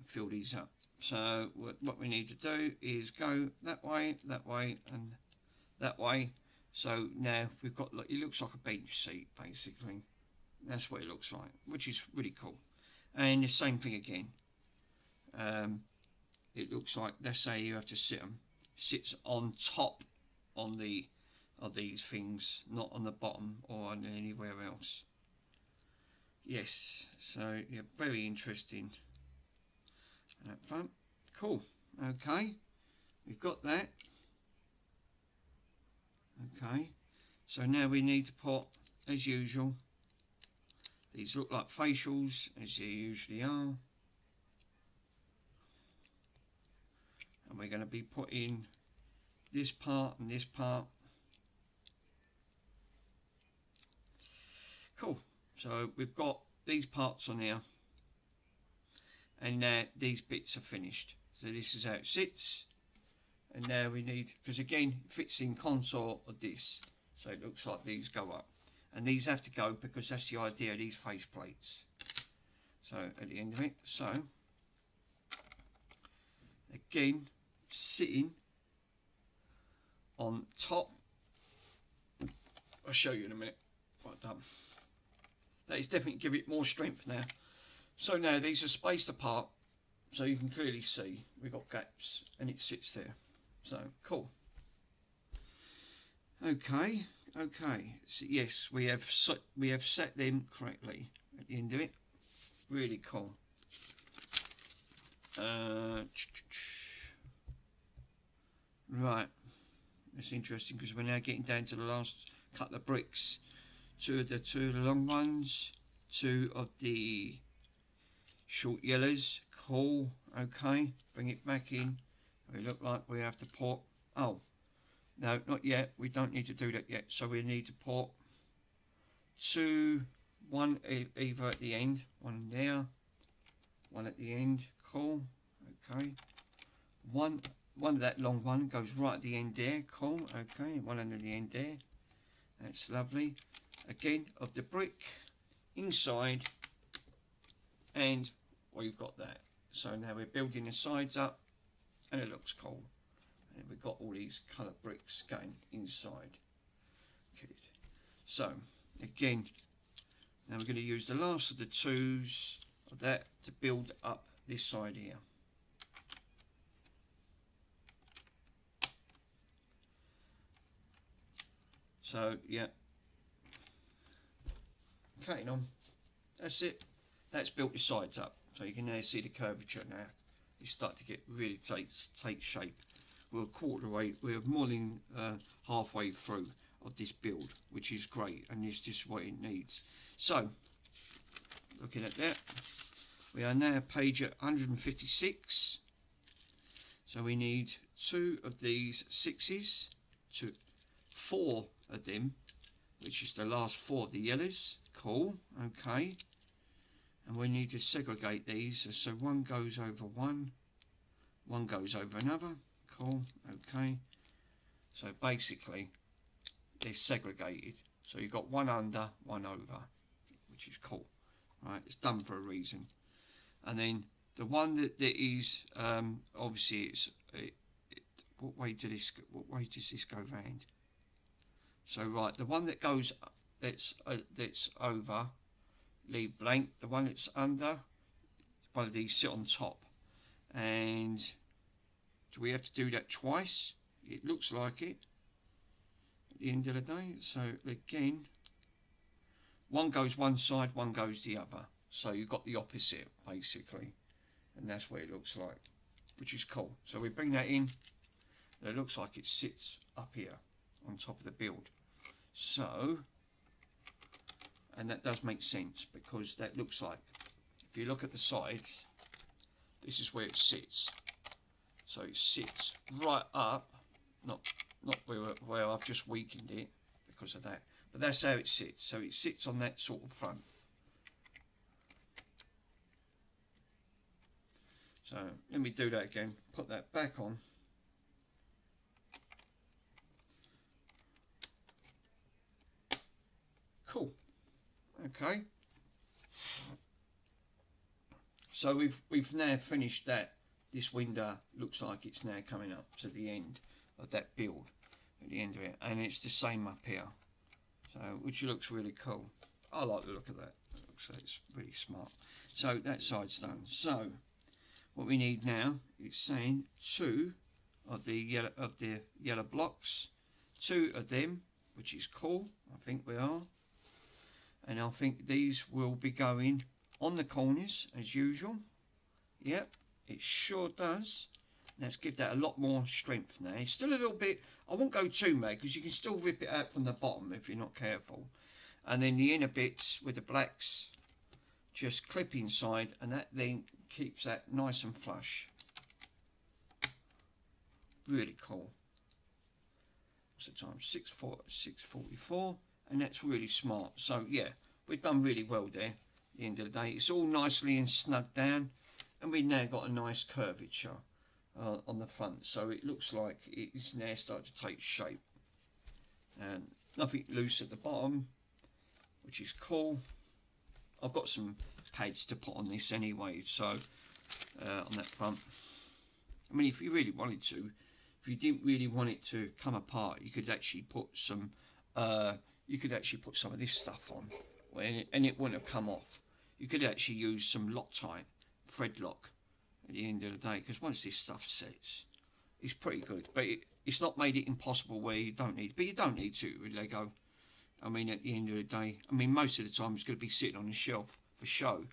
fill these up. So what we need to do is go that way, and that way. So now we've got, it looks like a bench seat basically. That's what it looks like, which is really cool. And the same thing again. It looks like, let's say you have to sit them, sits on top of these things, not on the bottom or on anywhere else. Yes, so yeah, very interesting. Fun. Cool. Okay, we've got that. Okay, so now we need to put, as usual, these look like facials, as they usually are. And we're going to be putting this part and this part. Cool. So we've got these parts on here. And now these bits are finished. So this is how it sits. And now we need, because again, it fits in consort of this. So it looks like these go up. And these have to go because that's the idea of these face plates. So at the end of it, so again, sitting on top. I'll show you in a minute what I've done. That is definitely give it more strength now. So now these are spaced apart, so you can clearly see we've got gaps and it sits there. So cool. Okay, so yes, we have set them correctly at the end of it. Really cool. Right, that's interesting because we're now getting down to the last couple of bricks. Two of the long ones, 2 of the short yellows. Cool. Okay, bring it back in. We look like we have to put, oh no, not yet, we don't need to do that yet. So we need to put 2, 1 either at the end, 1 there, 1 at the end. Cool. Okay, one of that long one goes right at the end there. Cool. Okay, 1 under the end there. That's lovely. Again, of the brick inside, and we've got that. So now we're building the sides up and it looks cool. And we've got all these colour bricks going inside. Good. So again, now we're going to use the last of the 2s of that to build up this side here. So yeah, cutting on. That's it. That's built the sides up, so you can now see the curvature now. You start to get really take shape. We're a quarter way. We're more than halfway through of this build, which is great, and it's just what it needs. So, looking at that, we are now page at 156. So we need 2 of these 6s, 4 of them, which is the last 4 of the yellows. Cool, okay. And we need to segregate these, so one goes over one goes over another. Cool, okay. So basically, they're segregated. So you've got one under, one over, which is cool. Right, it's done for a reason. And then the one that is obviously it's what way does this go round? So right, the one that goes that's over, leave blank. The one that's under, one of these sit on top. And do we have to do that twice? It looks like it at the end of the day. So again, one goes one side, one goes the other. So you've got the opposite basically, and that's what it looks like, which is cool. So we bring that in. It looks like it sits up here on top of the build. So, and that does make sense because that looks like, if you look at the sides, this is where it sits. So it sits right up, not where I've just weakened it because of that, but that's how it sits. So it sits on that sort of front. So let me do that again, put that back on. Cool. Okay. So we've now finished that. This window looks like it's now coming up to the end of that build, at the end of it, and it's the same up here. So which looks really cool. I like the look of that. It looks like it's really smart. So that side's done. So what we need now is saying 2 of the yellow blocks, 2 of them, which is cool. I think we are. And I think these will be going on the corners as usual. Yep, it sure does. Let's give that a lot more strength now. It's still a little bit, I won't go too mad because you can still rip it out from the bottom if you're not careful. And then the inner bits with the blacks just clip inside, and that then keeps that nice and flush. Really cool. What's the time? 6:44. And that's really smart. So yeah, we've done really well there at the end of the day. It's all nicely and snug down, and we've now got a nice curvature on the front, so it looks like it's now starting to take shape, and nothing loose at the bottom, which is cool. I've got some pads to put on this anyway, so on that front, I mean, if you really wanted to, if you didn't really want it to come apart, you could actually put some of this stuff on, and it wouldn't have come off. You could actually use some Loctite thread lock at the end of the day, because once this stuff sets, it's pretty good. But it's not made it impossible where you don't need, but you don't need to with Lego. I mean, at the end of the day, I mean, most of the time it's going to be sitting on a shelf for show,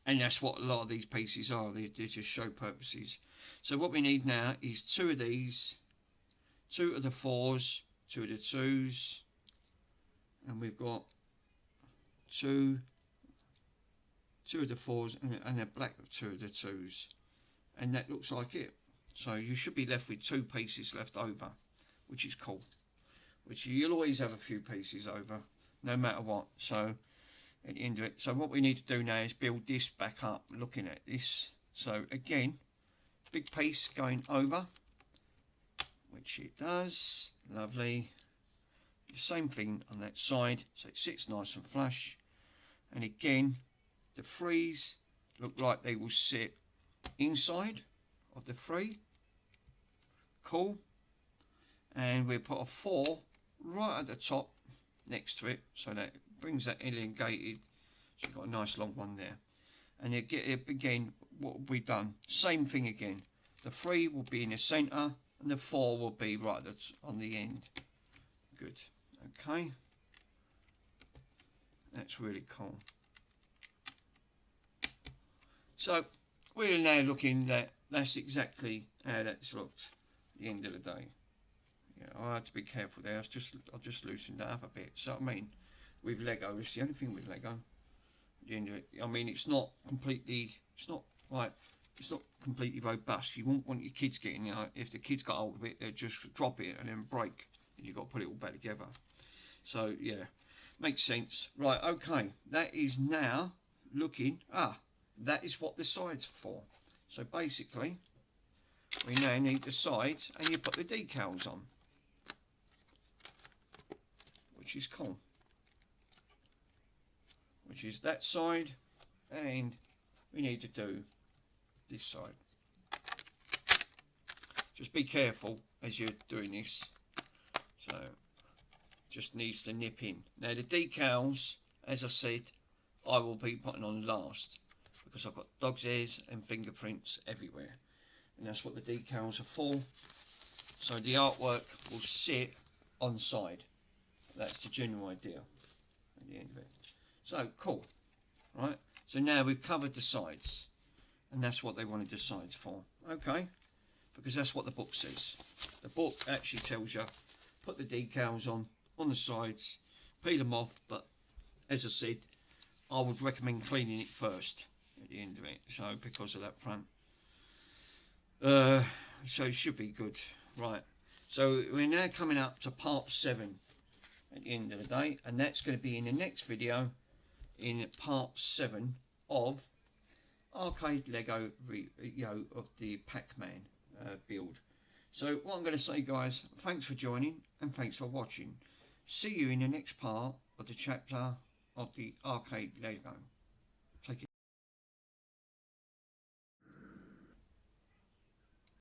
and that's what a lot of these pieces are. They're just show purposes. So what we need now is 2 of these, 2 of the 4s, 2 of the 2s, and we've got 2 of the 4s and a black 2 of the 2s, and that looks like it. So you should be left with 2 pieces left over, which is cool. Which you'll always have a few pieces over, no matter what. So at the end of it, so what we need to do now is build this back up, looking at this. So again, big piece going over, which it does. Lovely. The same thing on that side, so it sits nice and flush. And again, the 3s look like they will sit inside of the 3. Cool. And we'll put a 4 right at the top next to it, so that brings that elongated, so you've got a nice long one there. And again, what have we done? Same thing again. The 3 will be in the centre, and the 4 will be right on the end. Good. Okay, that's really cool. So we're now looking at that's exactly how that's looked at the end of the day. Yeah, I had to be careful there. I just loosened that up a bit. So I mean, with Lego, it's the only thing with Lego. At the end of it, I mean, it's not completely robust. You won't want your kids getting, if the kids got hold of it, they'll just drop it and then break. And you've got to put it all back together. So yeah, makes sense. Right, okay, that is now looking. That is what the sides are for. So basically, we now need the sides, and you put the decals on, which is cool. Which is that side, and we need to do this side. Just be careful as you're doing this. So, just needs to nip in. Now the decals, as I said, I will be putting on last, because I've got dog's hairs and fingerprints everywhere, and that's what the decals are for. So the artwork will sit on side. That's the general idea at the end of it. So cool, right? So now we've covered the sides, and that's what they wanted the sides for. Okay, because that's what the book says. The book actually tells you put the decals on the sides, peel them off, but as I said, I would recommend cleaning it first at the end of it, so because of that front. So it should be good. Right, so we're now coming up to part 7 at the end of the day, and that's going to be in the next video, in part 7 of Arcade Lego of the Pac-Man build. So what I'm going to say, guys, thanks for joining and thanks for watching. See you in the next part of the chapter of the Arcade Lego.